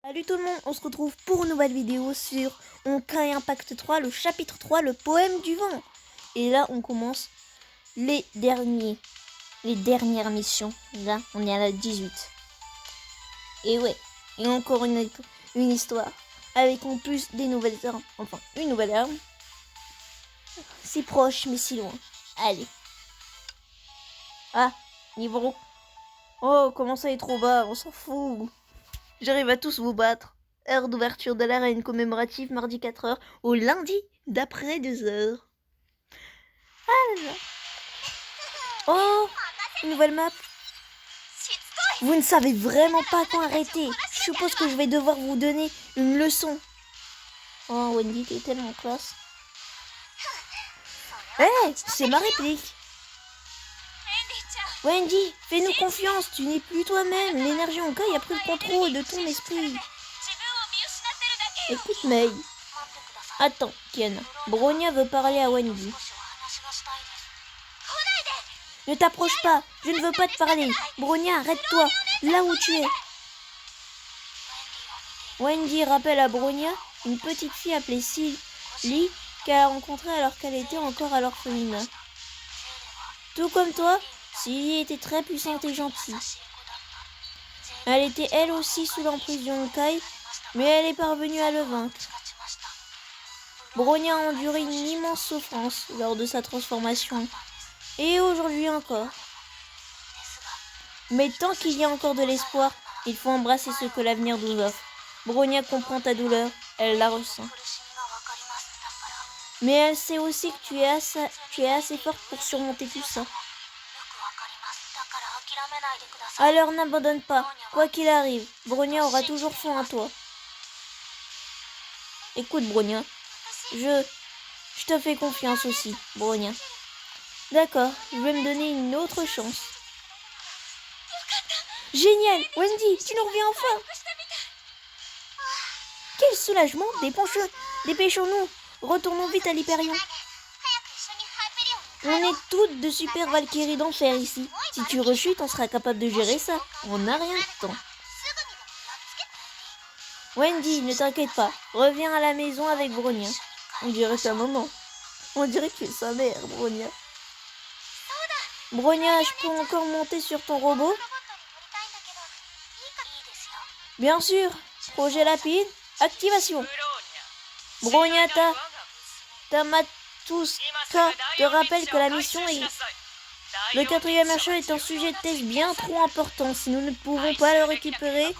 Salut tout le monde, on se retrouve pour une nouvelle vidéo sur Honkai Impact 3, le chapitre 3, le poème du vent. Et là, on commence les dernières missions. Là, on est à la 18. Et ouais, et encore une histoire. Avec en plus des nouvelles armes. Enfin, une nouvelle arme. Si proche, mais si loin. Allez. Ah, niveau. Oh, comment ça est trop bas, on s'en fout. J'arrive à tous vous battre. Heure d'ouverture de l'arène commémorative mardi 4h au lundi d'après 2h. Oh, une nouvelle map. Vous ne savez vraiment pas quand arrêter. Je suppose que je vais devoir vous donner une leçon. Oh, Wendy, t'es tellement classe. Hé, c'est ma réplique. Wendy, fais-nous confiance, tu n'es plus toi-même. L'énergie en Honkai a pris le contrôle de ton esprit. Écoute, Mei. Attends, Ken. Bronya veut parler à Wendy. Ne t'approche pas, je ne veux pas te parler. Bronya, arrête-toi, là où tu es. Wendy rappelle à Bronya une petite fille appelée Silly qu'elle a rencontrée alors qu'elle était encore à l'orphelinat. Tout comme toi, Silly était très puissante et gentille. Elle était elle aussi sous l'emprise du Honkai, mais elle est parvenue à le vaincre. Bronya a enduré une immense souffrance lors de sa transformation, et aujourd'hui encore. Mais tant qu'il y a encore de l'espoir, il faut embrasser ce que l'avenir nous offre. Bronya comprend ta douleur, elle la ressent. Mais elle sait aussi que tu es assez forte pour surmonter tout ça. Alors n'abandonne pas, quoi qu'il arrive, Bronya aura toujours foi en toi. Écoute Bronya, je te fais confiance aussi, Bronya. D'accord, je vais me donner une autre chance. Génial, Wendy, tu nous reviens enfin. Quel soulagement, dépêchons-nous, retournons vite à l'Hyperion. On est toutes de super Valkyries d'enfer ici. Si tu rechutes, on sera capable de gérer ça. On n'a rien de temps. Wendy, ne t'inquiète pas. Reviens à la maison avec Bronya. On dirait sa maman. On dirait que tu es sa mère, Bronya. Bronya, je peux encore monter sur ton robot? Bien sûr. Projet rapide. Activation. Bronya, Tamatuska te rappelle que la mission est... Le 4e achat est un sujet de test bien trop important. Si nous ne pouvons pas le récupérer,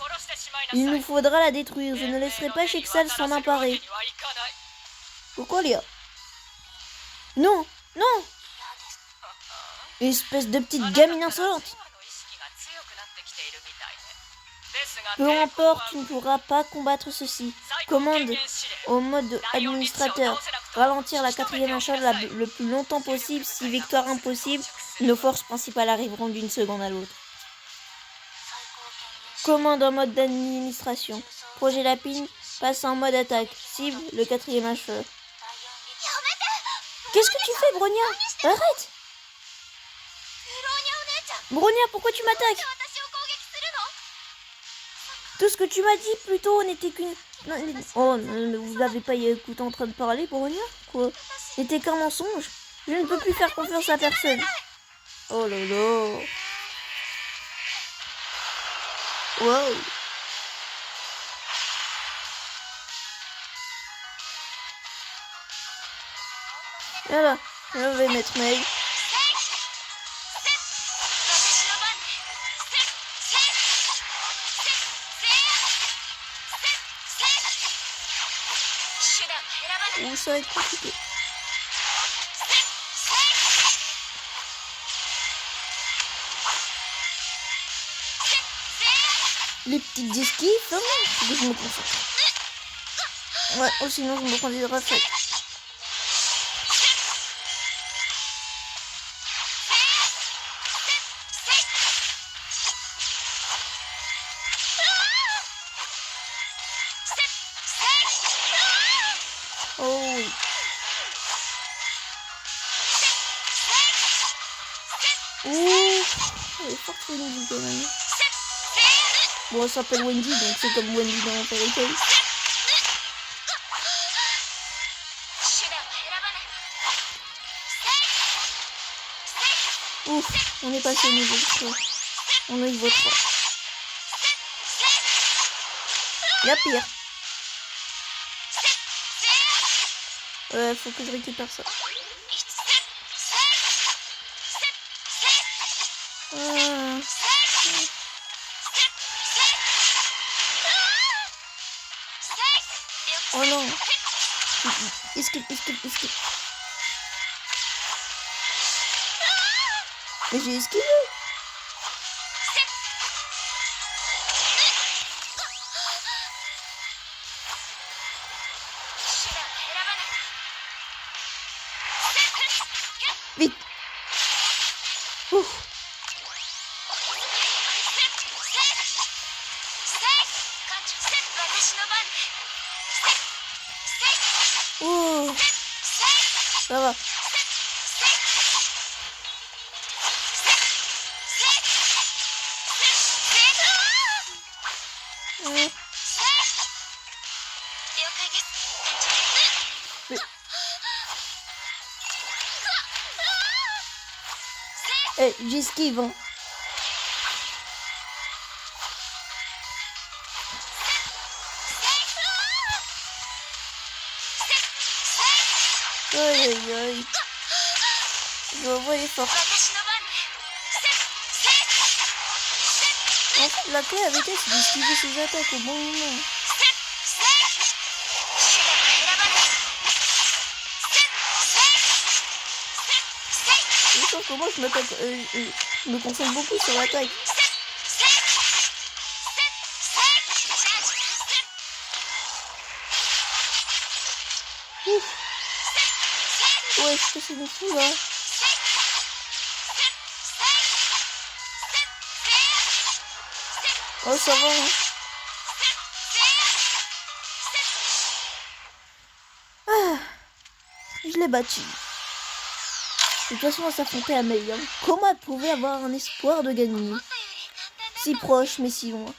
il nous faudra la détruire. Je ne laisserai pas Shexal s'en emparer. Pourquoi, Léa? Non, non! Espèce de petite gamine insolente! Peu importe, tu ne pourras pas combattre ceci. Commande au mode administrateur. Ralentir la 4e achat le plus longtemps possible. Si victoire impossible, nos forces principales arriveront d'une seconde à l'autre. Commande en mode d'administration. Projet Lapine passe en mode attaque. Cible le 4e achat. Qu'est-ce que tu fais, Bronya? Arrête! Bronya, pourquoi tu m'attaques? Tout ce que tu m'as dit plus tôt n'était qu'une... Oh, vous n'avez pas écouté en train de parler, Bronya? Quoi? N'était qu'un mensonge? Je ne peux plus faire confiance à personne. Oh là là. Wow. Voilà, je vais mettre Mei. Ou ça va être compliqué. Les petites esquives, hein, faut que je me concentre. Ouais, ou sinon je me prends des rafales. Oh oui. Ouh, elle est forte une vidéo, même. Bon, elle s'appelle Wendy, donc c'est comme Wendy dans Fairy Tail. Ouf, on est passé au niveau 3. On est au niveau 3. La pire. Ouais, faut que je récupère ça. Oh non. Esquive. Mais j'ai esquivé. Vite. Ouf. Oh. Ça va. Eh, j'esquive, hein. Aïe. Je vois les forces. En fait, la clé avec elle, c'est d'esquiver ses attaques au bon moment. Sauf que moi, je me concentre beaucoup sur l'attaque. Ouais, je c'est dessous là. Oh, ça va. Hein. Ah, je l'ai battu. De toute façon, on s'affrontait à May. Hein. Comment elle pouvait avoir un espoir de gagner? Si proche, mais si loin.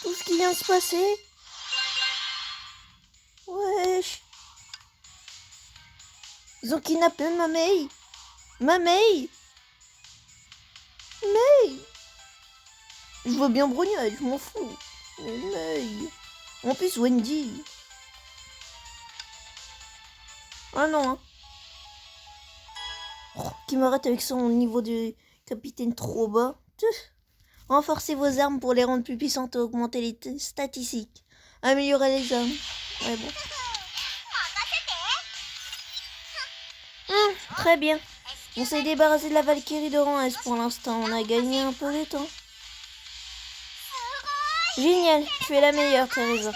Tout ce qui vient de se passer. Wesh. Ils ont kidnappé ma May. Je veux bien Brogna, je m'en fous. Mais May. En plus, Wendy. Ah non. Hein. Oh, qui m'arrête avec son niveau de capitaine trop bas. Renforcez vos armes pour les rendre plus puissantes et augmenter les statistiques. Améliorer les armes. Ouais, bon. Très bien. On s'est débarrassé de la Valkyrie de rang S pour l'instant. On a gagné un peu de temps. Génial. Tu es la meilleure, Teresa.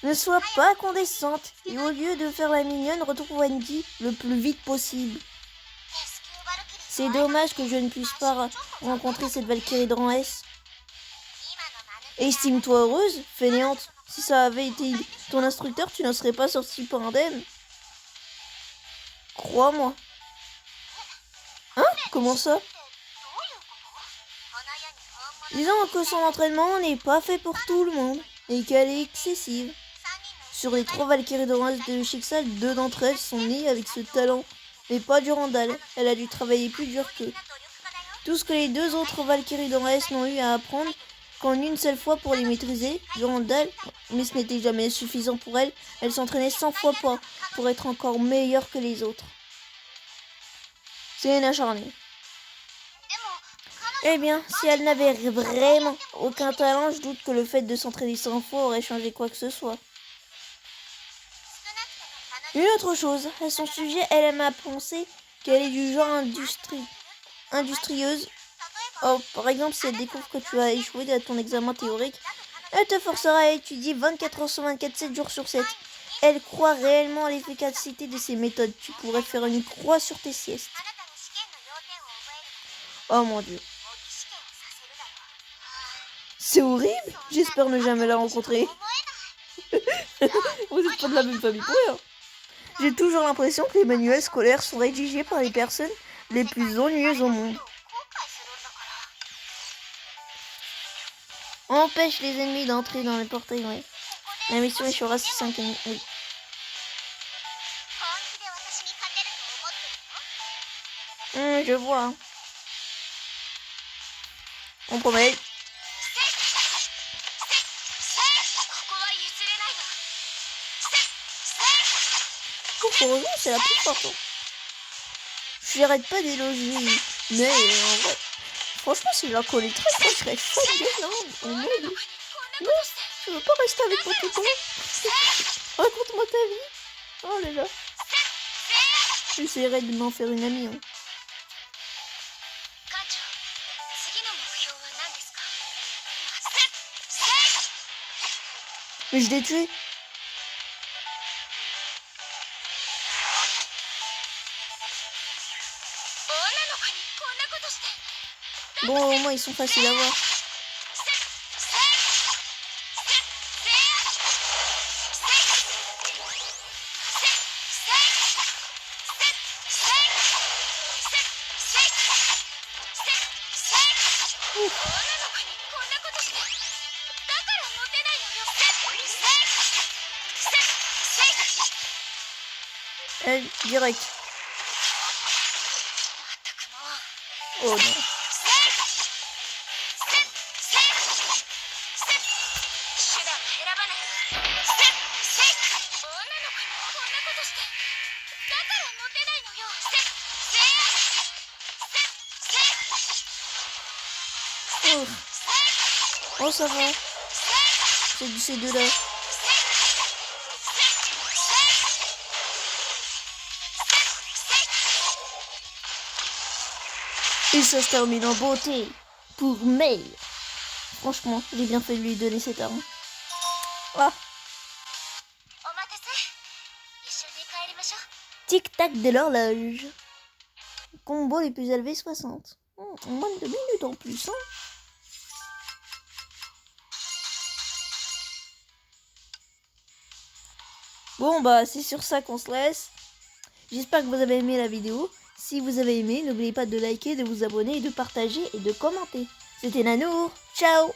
Ne sois pas condescendante et au lieu de faire la mignonne, retrouve Wendy le plus vite possible. C'est dommage que je ne puisse pas rencontrer cette Valkyrie de rang S. Estime-toi heureuse, fainéante. Si ça avait été ton instructeur, tu n'en serais pas sorti par indemne. Crois-moi. Hein? Comment ça? Disons que son entraînement n'est pas fait pour tout le monde et qu'elle est excessive. Sur les 3 Valkyries de rang S de Schicksal, 2 d'entre elles sont nées avec ce talent, mais pas Durandal. Elle a dû travailler plus dur qu'eux. Tout ce que les 2 autres Valkyries de rang S n'ont eu à apprendre qu'en une seule fois pour les maîtriser, Durandal, mais ce n'était jamais suffisant pour elle, elle s'entraînait 100 fois pas pour être encore meilleure que les autres. C'est une acharnée. Eh bien, si elle n'avait vraiment aucun talent, je doute que le fait de s'entraîner 100 fois aurait changé quoi que ce soit. Une autre chose, à son sujet, elle aime à penser qu'elle est du genre industrieuse. Oh, par exemple, si elle découvre que tu as échoué à ton examen théorique, elle te forcera à étudier 24 heures sur 24, 7 jours sur 7. Elle croit réellement à l'efficacité de ces méthodes. Tu pourrais faire une croix sur tes siestes. Oh mon Dieu. C'est horrible. J'espère ne jamais la rencontrer. Vous n'êtes pas de la même famille pour rien. J'ai toujours l'impression que les manuels scolaires sont rédigés par les personnes les plus ennuyeuses au monde. Empêche les ennemis d'entrer dans le portail, ouais. La mission échouera si 5 ennemis. Oui. Je vois. On promet. Heureusement, c'est la plus forte. J'arrête pas d'éloger, mais en vrai, franchement, si je la connais très fort, je serais fan d'elle, en mode. Non, je veux pas rester avec mon tonton. Raconte-moi ta vie. Oh là là. J'essaierai de m'en faire une amie. Hein. Mais je l'ai tué. Bon, au moins ils sont faciles à voir. Direct. Oh non. Oh ça va. C'est de ces deux-là. Et ça se termine en beauté pour May. Franchement, j'ai bien fait de lui donner cette arme. Ah. Tic-tac de l'horloge. Combo les plus élevés 60. Moins de 2 minutes en plus. Hein. Bon bah c'est sur ça qu'on se laisse. J'espère que vous avez aimé la vidéo. Si vous avez aimé, n'oubliez pas de liker, de vous abonner, de partager et de commenter. C'était Nanour. Ciao.